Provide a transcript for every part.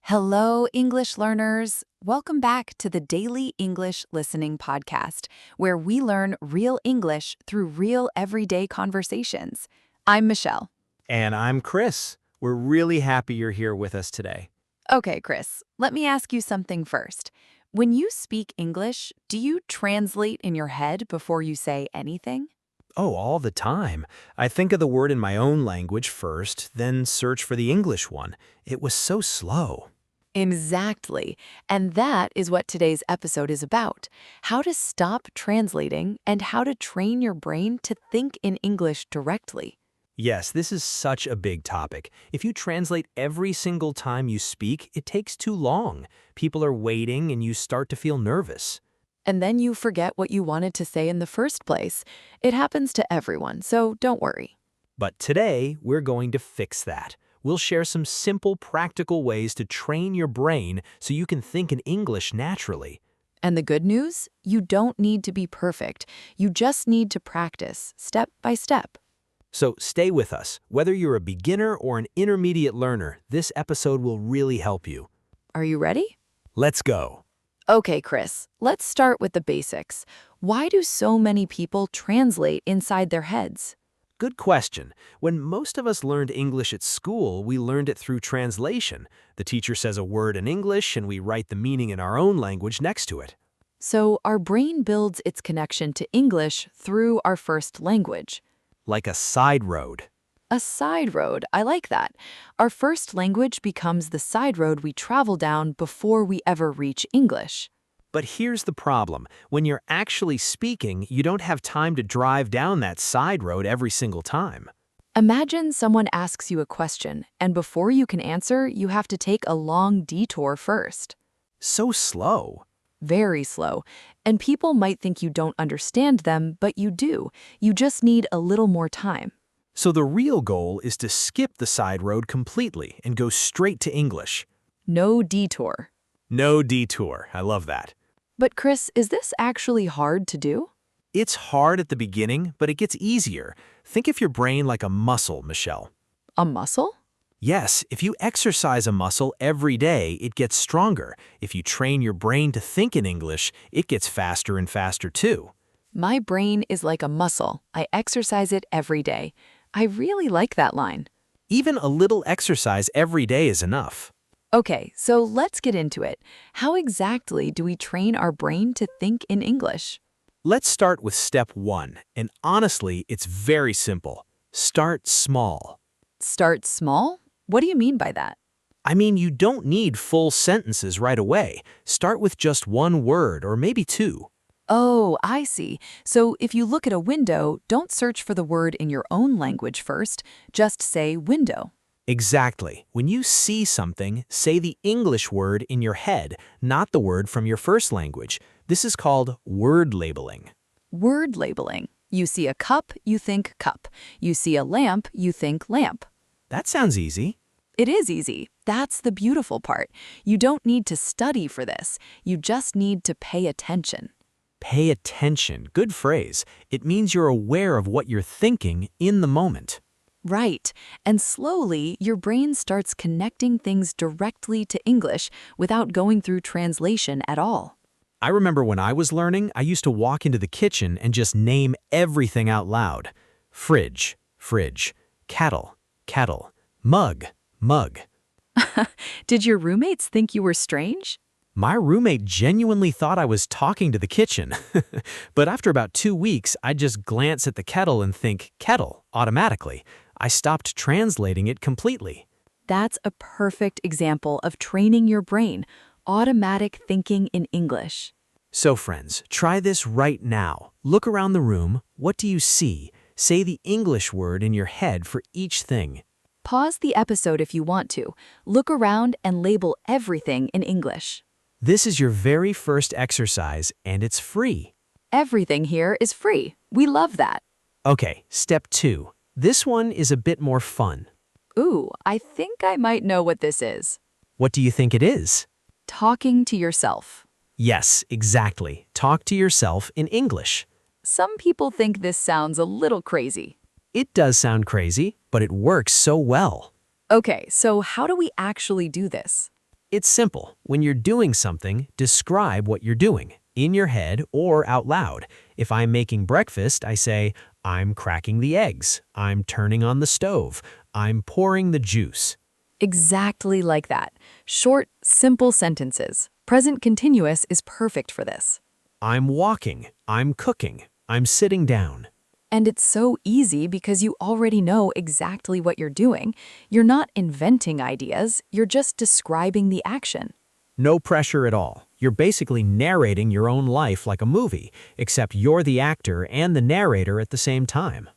Hello, English learners. Welcome back to the Daily English Listening Podcast, where we learn real English through real everyday conversations. I'm Michelle. And I'm Chris. We're really happy you're here with us today. Okay, Chris, let me ask you something first. When you speak English, do you translate in your head before you say anything? Oh, all the time. I think of the word in my own language first, then search for the English one. It was so slow. Exactly. And that is what today's episode is about. How to stop translating and how to train your brain to think in English directly. Yes, this is such a big topic. If you translate every single time you speak, it takes too long. People are waiting and you start to feel nervous. And then you forget what you wanted to say in the first place. It happens to everyone, so don't worry. But today, we're going to fix that. We'll share some simple, practical ways to train your brain so you can think in English naturally. And the good news? You don't need to be perfect. You just need to practice, step by step. So stay with us. Whether you're a beginner or an intermediate learner, this episode will really help you. Are you ready? Let's go. Okay, Chris, let's start with the basics. Why do so many people translate inside their heads? Good question. When most of us learned English at school, we learned it through translation. The teacher says a word in English and we write the meaning in our own language next to it. So our brain builds its connection to English through our first language. Like a side road. A side road, I like that. Our first language becomes the side road we travel down before we ever reach English. But here's the problem. When you're actually speaking, you don't have time to drive down that side road every single time. Imagine someone asks you a question, and before you can answer, you have to take a long detour first. So slow. Very slow. And people might think you don't understand them, but you do. You just need a little more time. So the real goal is to skip the side road completely and go straight to English. No detour. No detour. I love that. But Chris, is this actually hard to do? It's hard at the beginning, but it gets easier. Think of your brain like a muscle, Michelle. A muscle? Yes, if you exercise a muscle every day, it gets stronger. If you train your brain to think in English, it gets faster and faster too. My brain is like a muscle. I exercise it every day. I really like that line. Even a little exercise every day is enough. Okay, so let's get into it. How exactly do we train our brain to think in English? Let's start with step 1, and honestly, it's very simple. Start small. Start small? What do you mean by that? I mean, you don't need full sentences right away. Start with just one word or maybe two. Oh, I see. So if you look at a window, don't search for the word in your own language first. Just say window. Exactly. When you see something, say the English word in your head, not the word from your first language. This is called word labeling. Word labeling. You see a cup, you think cup. You see a lamp, you think lamp. That sounds easy. It is easy. That's the beautiful part. You don't need to study for this. You just need to pay attention. Pay attention. Good phrase. It means you're aware of what you're thinking in the moment. Right. And slowly, your brain starts connecting things directly to English without going through translation at all. I remember when I was learning, I used to walk into the kitchen and just name everything out loud. Fridge, fridge. Kettle, kettle. Mug, mug. Did your roommates think you were strange? My roommate genuinely thought I was talking to the kitchen. But after about 2 weeks, I'd just glance at the kettle and think kettle automatically. I stopped translating it completely. That's a perfect example of training your brain, automatic thinking in English. So friends, try this right now. Look around the room. What do you see? Say the English word in your head for each thing. Pause the episode if you want to. Look around and label everything in English. This is your very first exercise, and it's free. Everything here is free. We love that. Okay, step 2. This one is a bit more fun. Ooh, I think I might know what this is. What do you think it is? Talking to yourself. Yes, exactly. Talk to yourself in English. Some people think this sounds a little crazy. It does sound crazy, but it works so well. Okay, so how do we actually do this? It's simple. When you're doing something, describe what you're doing, in your head or out loud. If I'm making breakfast, I say, I'm cracking the eggs, I'm turning on the stove, I'm pouring the juice. Exactly like that. Short, simple sentences. Present continuous is perfect for this. I'm walking, I'm cooking, I'm sitting down. And it's so easy because you already know exactly what you're doing. You're not inventing ideas, you're just describing the action. No pressure at all. You're basically narrating your own life like a movie, except you're the actor and the narrator at the same time.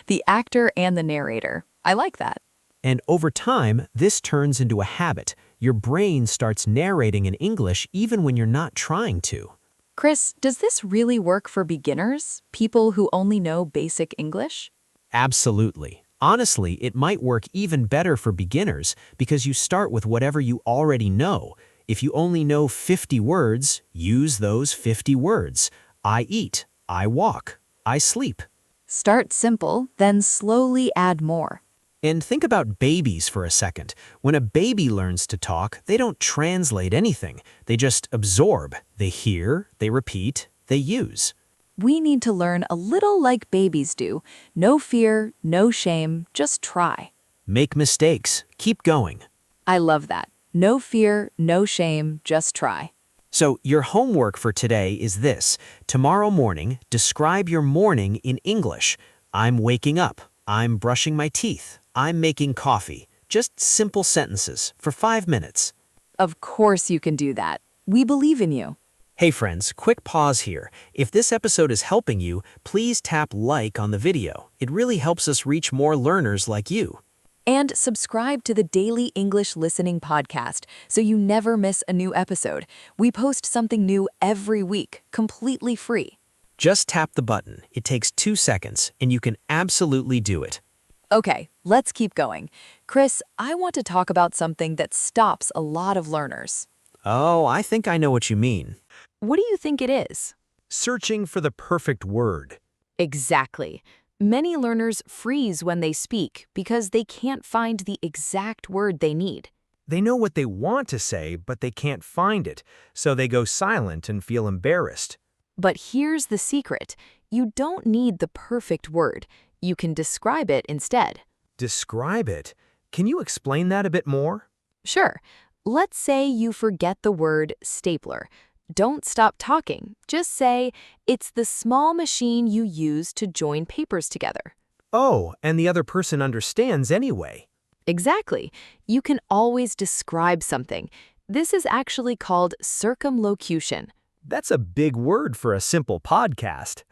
The actor and the narrator. I like that. And over time, this turns into a habit. Your brain starts narrating in English even when you're not trying to. Chris, does this really work for beginners? People who only know basic English? Absolutely. Honestly, it might work even better for beginners because you start with whatever you already know. If you only know 50 words, use those 50 words. I eat, I walk, I sleep. Start simple, then slowly add more. And think about babies for a second. When a baby learns to talk, they don't translate anything. They just absorb. They hear, they repeat, they use. We need to learn a little like babies do. No fear, no shame, just try. Make mistakes. Keep going. I love that. No fear, no shame, just try. So your homework for today is this. Tomorrow morning, describe your morning in English. I'm waking up. I'm brushing my teeth. I'm making coffee. Just simple sentences for 5 minutes. Of course you can do that. We believe in you. Hey friends, quick pause here. If this episode is helping you, please tap like on the video. It really helps us reach more learners like you. And subscribe to the Daily English Listening Podcast so you never miss a new episode. We post something new every week, completely free. Just tap the button. It takes 2 seconds, and you can absolutely do it. Okay, let's keep going. Chris, I want to talk about something that stops a lot of learners. Oh, I think I know what you mean. What do you think it is? Searching for the perfect word. Exactly. Many learners freeze when they speak because they can't find the exact word they need. They know what they want to say, but they can't find it, so they go silent and feel embarrassed. But here's the secret. You don't need the perfect word. You can describe it instead. Describe it? Can you explain that a bit more? Sure. Let's say you forget the word stapler. Don't stop talking. Just say, it's the small machine you use to join papers together. Oh, and the other person understands anyway. Exactly. You can always describe something. This is actually called circumlocution. That's a big word for a simple podcast.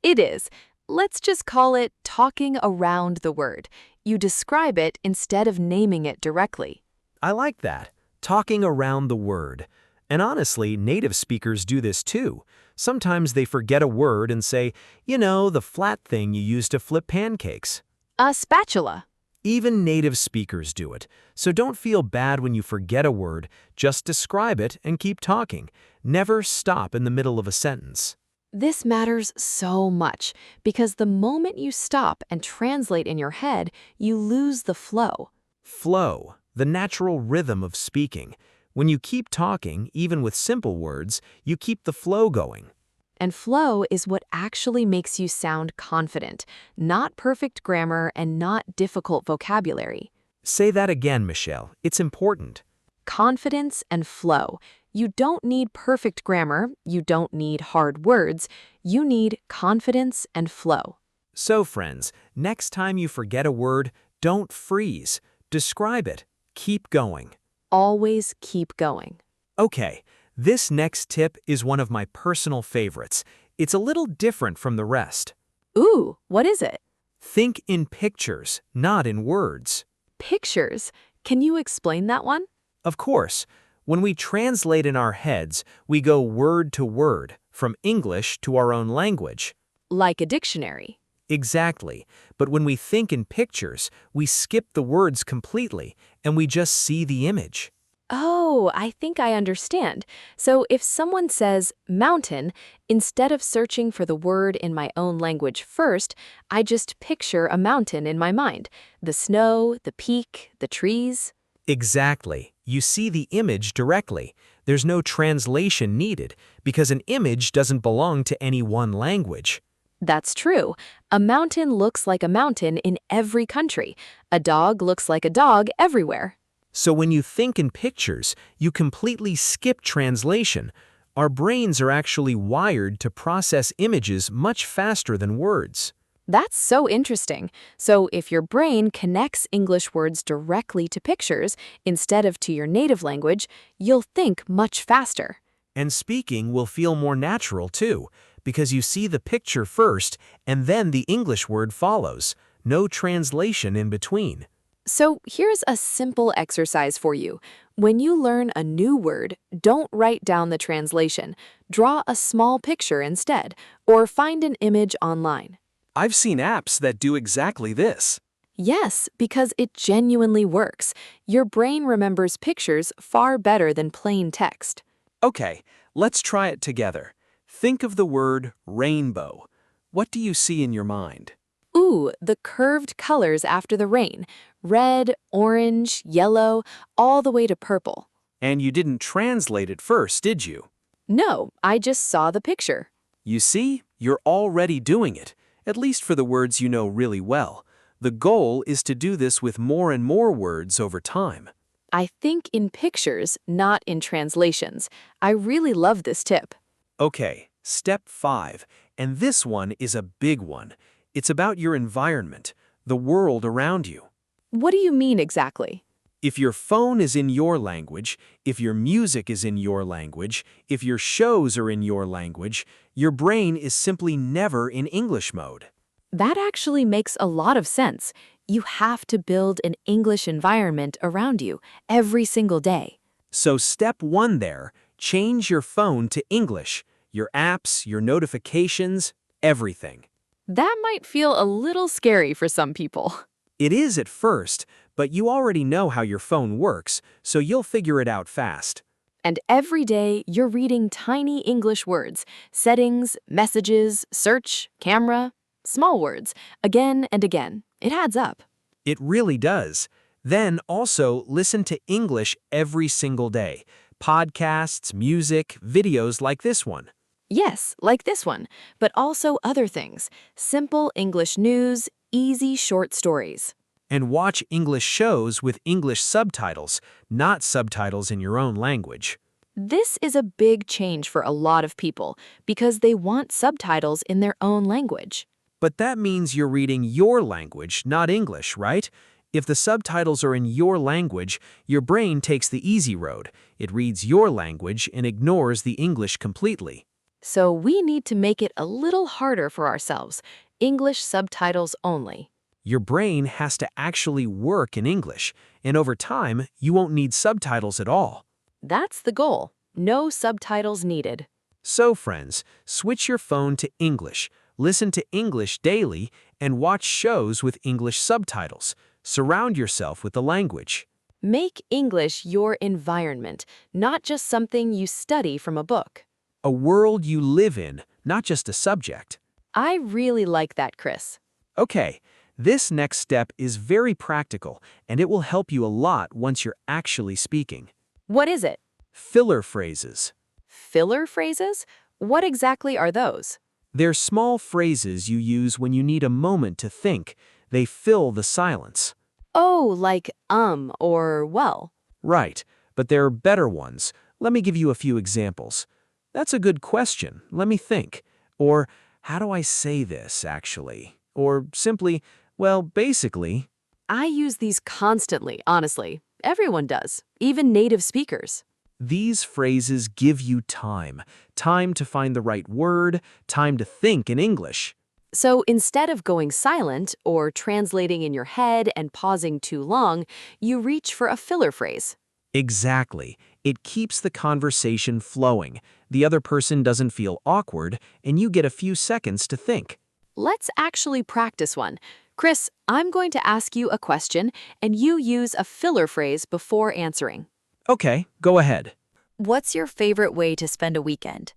It is. Let's just call it talking around the word. You describe it instead of naming it directly. I like that. Talking around the word. And honestly, native speakers do this too. Sometimes they forget a word and say, you know, the flat thing you use to flip pancakes. A spatula. Even native speakers do it. So don't feel bad when you forget a word. Just describe it and keep talking. Never stop in the middle of a sentence. This matters so much because the moment you stop and translate in your head, you lose the flow. Flow, the natural rhythm of speaking. When you keep talking, even with simple words, you keep the flow going. And flow is what actually makes you sound confident, not perfect grammar and not difficult vocabulary. Say that again, Michelle. It's important. Confidence and flow. You don't need perfect grammar, you don't need hard words, you need confidence and flow. So, friends, next time you forget a word, don't freeze. Describe it. Keep going. Always keep going. Okay, this next tip is one of my personal favorites. It's a little different from the rest. Ooh, what is it? Think in pictures, not in words. Pictures. Can you explain that one? Of course, when we translate in our heads, we go word to word, from English to our own language. Like a dictionary. Exactly. But when we think in pictures, we skip the words completely, and we just see the image. Oh, I think I understand. So if someone says mountain, instead of searching for the word in my own language first, I just picture a mountain in my mind. The snow, the peak, the trees. Exactly. You see the image directly. There's no translation needed because an image doesn't belong to any one language. That's true. A mountain looks like a mountain in every country. A dog looks like a dog everywhere. So when you think in pictures, you completely skip translation. Our brains are actually wired to process images much faster than words. That's so interesting. So if your brain connects English words directly to pictures instead of to your native language, you'll think much faster. And speaking will feel more natural too, because you see the picture first and then the English word follows. No translation in between. So here's a simple exercise for you. When you learn a new word, don't write down the translation. Draw a small picture instead, or find an image online. I've seen apps that do exactly this. Yes, because it genuinely works. Your brain remembers pictures far better than plain text. Okay, let's try it together. Think of the word rainbow. What do you see in your mind? Ooh, the curved colors after the rain. Red, orange, yellow, all the way to purple. And you didn't translate it first, did you? No, I just saw the picture. You see, you're already doing it, at least for the words you know really well. The goal is to do this with more and more words over time. I think in pictures, not in translations. I really love this tip. Okay, step 5, and this one is a big one. It's about your environment, the world around you. What do you mean exactly? If your phone is in your language, if your music is in your language, if your shows are in your language, your brain is simply never in English mode. That actually makes a lot of sense. You have to build an English environment around you every single day. So step 1 there, change your phone to English, your apps, your notifications, everything. That might feel a little scary for some people. It is at first, but you already know how your phone works, so you'll figure it out fast. And every day, you're reading tiny English words, settings, messages, search, camera, small words, again and again. It adds up. It really does. Then also listen to English every single day. Podcasts, music, videos like this one. Yes, like this one, but also other things. Simple English news, easy short stories. And watch English shows with English subtitles, not subtitles in your own language. This is a big change for a lot of people because they want subtitles in their own language. But that means you're reading your language, not English, right? If the subtitles are in your language, your brain takes the easy road. It reads your language and ignores the English completely. So we need to make it a little harder for ourselves. English subtitles only. Your brain has to actually work in English, and over time, you won't need subtitles at all. That's the goal. No subtitles needed. So, friends, switch your phone to English, listen to English daily, and watch shows with English subtitles. Surround yourself with the language. Make English your environment, not just something you study from a book. A world you live in, not just a subject. I really like that, Chris. Okay, this next step is very practical, and it will help you a lot once you're actually speaking. What is it? Filler phrases. Filler phrases? What exactly are those? They're small phrases you use when you need a moment to think. They fill the silence. Oh, like or well. Right, but there are better ones. Let me give you a few examples. That's a good question. Let me think. Or, how do I say this, actually? Or simply, well, basically. I use these constantly, honestly. Everyone does, even native speakers. These phrases give you time. Time to find the right word, time to think in English. So instead of going silent or translating in your head and pausing too long, you reach for a filler phrase. Exactly. It keeps the conversation flowing. The other person doesn't feel awkward, and you get a few seconds to think. Let's actually practice one. Chris, I'm going to ask you a question, and you use a filler phrase before answering. Okay, go ahead. What's your favorite way to spend a weekend?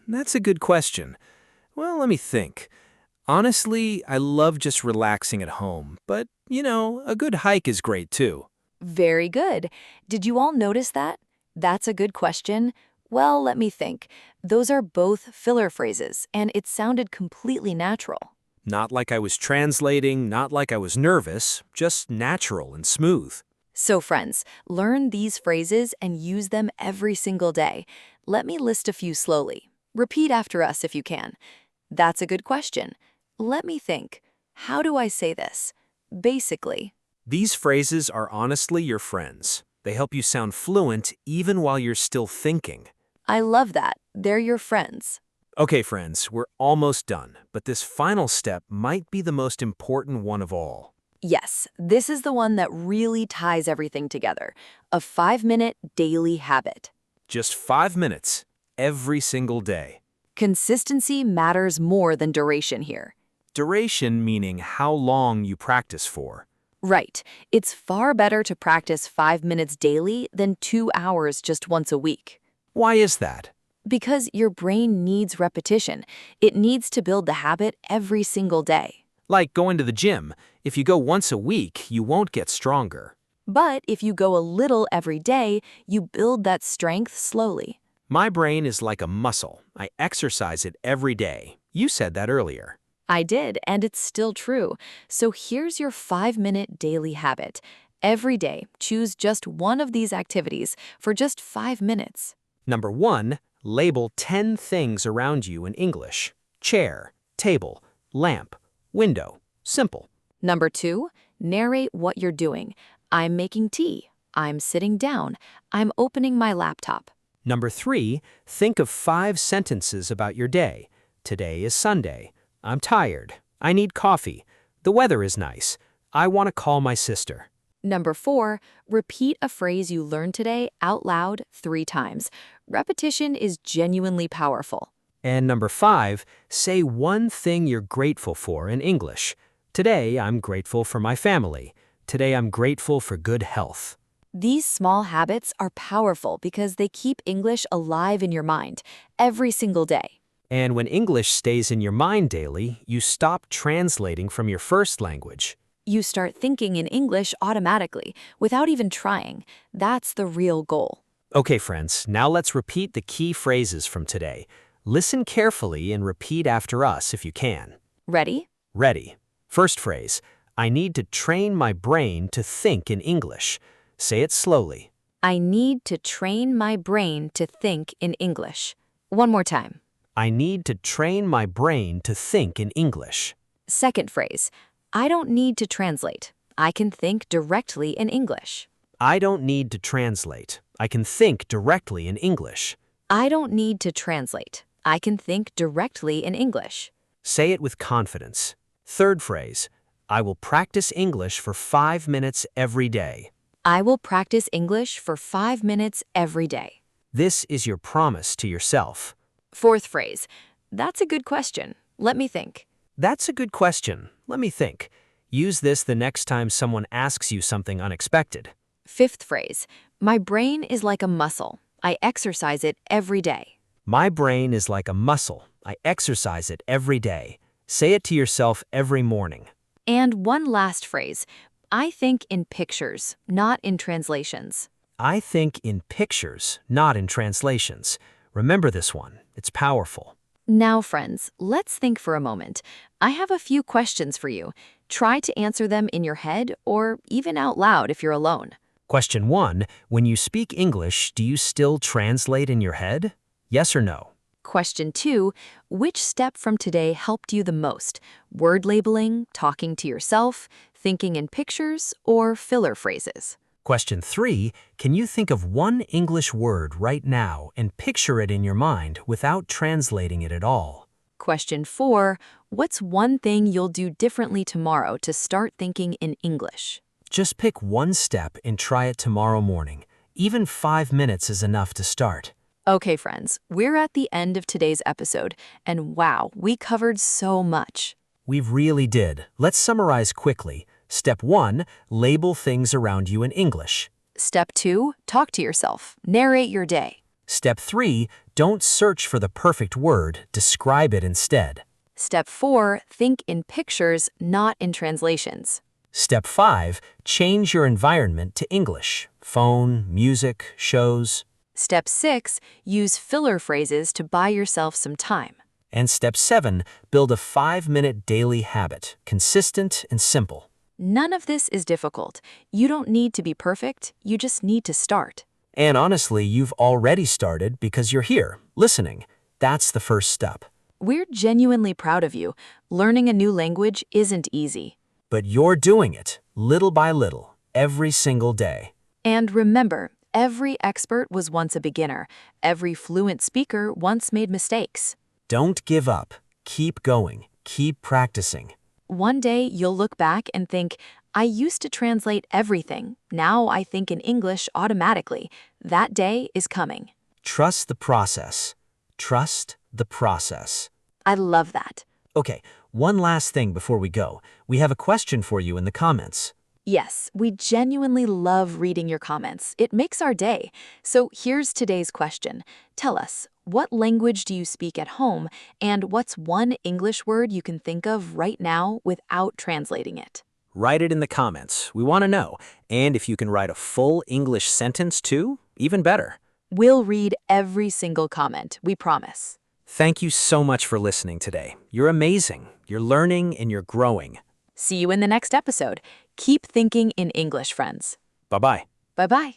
That's a good question. Well, let me think. Honestly, I love just relaxing at home, but, a good hike is great too. Very good. Did you all notice that? That's a good question. Well, let me think. Those are both filler phrases, and it sounded completely natural. Not like I was translating, not like I was nervous, just natural and smooth. So, friends, learn these phrases and use them every single day. Let me list a few slowly. Repeat after us if you can. That's a good question. Let me think. How do I say this? Basically. These phrases are honestly your friends. They help you sound fluent even while you're still thinking. I love that. They're your friends. Okay, friends, we're almost done, but this final step might be the most important one of all. Yes, this is the one that really ties everything together. A 5-minute daily habit. Just 5 minutes, every single day. Consistency matters more than duration here. Duration meaning how long you practice for. Right. It's far better to practice 5 minutes daily than 2 hours just once a week. Why is that? Because your brain needs repetition. It needs to build the habit every single day. Like going to the gym. If you go once a week, you won't get stronger. But if you go a little every day, you build that strength slowly. My brain is like a muscle. I exercise it every day. You said that earlier. I did, and it's still true. So here's your 5-minute daily habit. Every day, choose just one of these activities for just 5 minutes. Number 1, label 10 things around you in English. Chair, table, lamp, window. Simple. Number 2, narrate what you're doing. I'm making tea. I'm sitting down. I'm opening my laptop. Number 3, think of 5 sentences about your day. Today is Sunday. I'm tired. I need coffee. The weather is nice. I want to call my sister. Number 4, repeat a phrase you learned today out loud 3 times. Repetition is genuinely powerful. And number 5, say one thing you're grateful for in English. Today, I'm grateful for my family. Today, I'm grateful for good health. These small habits are powerful because they keep English alive in your mind every single day. And when English stays in your mind daily, you stop translating from your first language. You start thinking in English automatically, without even trying. That's the real goal. Okay, friends, now let's repeat the key phrases from today. Listen carefully and repeat after us if you can. Ready? Ready. First phrase, I need to train my brain to think in English. Say it slowly. I need to train my brain to think in English. One more time. I need to train my brain to think in English. Second phrase, I don't need to translate. I can think directly in English. I don't need to translate. I can think directly in English. I don't need to translate. I can think directly in English. Say it with confidence. Third phrase, I will practice English for 5 minutes every day. I will practice English for 5 minutes every day. This is your promise to yourself. Fourth phrase, that's a good question. Let me think. That's a good question. Let me think. Use this the next time someone asks you something unexpected. Fifth phrase, my brain is like a muscle. I exercise it every day. My brain is like a muscle. I exercise it every day. Say it to yourself every morning. And one last phrase, I think in pictures, not in translations. I think in pictures, not in translations. Remember this one. It's powerful. Now, friends, let's think for a moment. I have a few questions for you. Try to answer them in your head or even out loud if you're alone. Question 1. When you speak English, do you still translate in your head? Yes or no? Question 2, which step from today helped you the most? Word labeling, talking to yourself, thinking in pictures, or filler phrases? Question 3. Can you think of one English word right now and picture it in your mind without translating it at all? Question 4, what's one thing you'll do differently tomorrow to start thinking in English? Just pick one step and try it tomorrow morning. Even 5 minutes is enough to start. Okay, friends, we're at the end of today's episode, and wow, we covered so much. We really did. Let's summarize quickly. Step 1, label things around you in English. Step 2, talk to yourself. Narrate your day. Step 3, don't search for the perfect word, describe it instead. Step 4, think in pictures, not in translations. Step 5. Change your environment to English. Phone, music, shows. Step 6. Use filler phrases to buy yourself some time. And Step 7. Build a 5-minute daily habit, consistent and simple. None of this is difficult. You don't need to be perfect, you just need to start. And honestly, you've already started because you're here, listening. That's the first step. We're genuinely proud of you. Learning a new language isn't easy. But you're doing it, little by little, every single day. And remember, every expert was once a beginner. Every fluent speaker once made mistakes. Don't give up. Keep going. Keep practicing. One day you'll look back and think, I used to translate everything. Now I think in English automatically. That day is coming. Trust the process. Trust the process. I love that. Okay, one last thing before we go. We have a question for you in the comments. Yes, we genuinely love reading your comments. It makes our day. So here's today's question. Tell us, what language do you speak at home, and what's one English word you can think of right now without translating it? Write it in the comments. We want to know. And if you can write a full English sentence too, even better. We'll read every single comment, we promise. Thank you so much for listening today. You're amazing. You're learning and you're growing. See you in the next episode. Keep thinking in English, friends. Bye-bye. Bye-bye.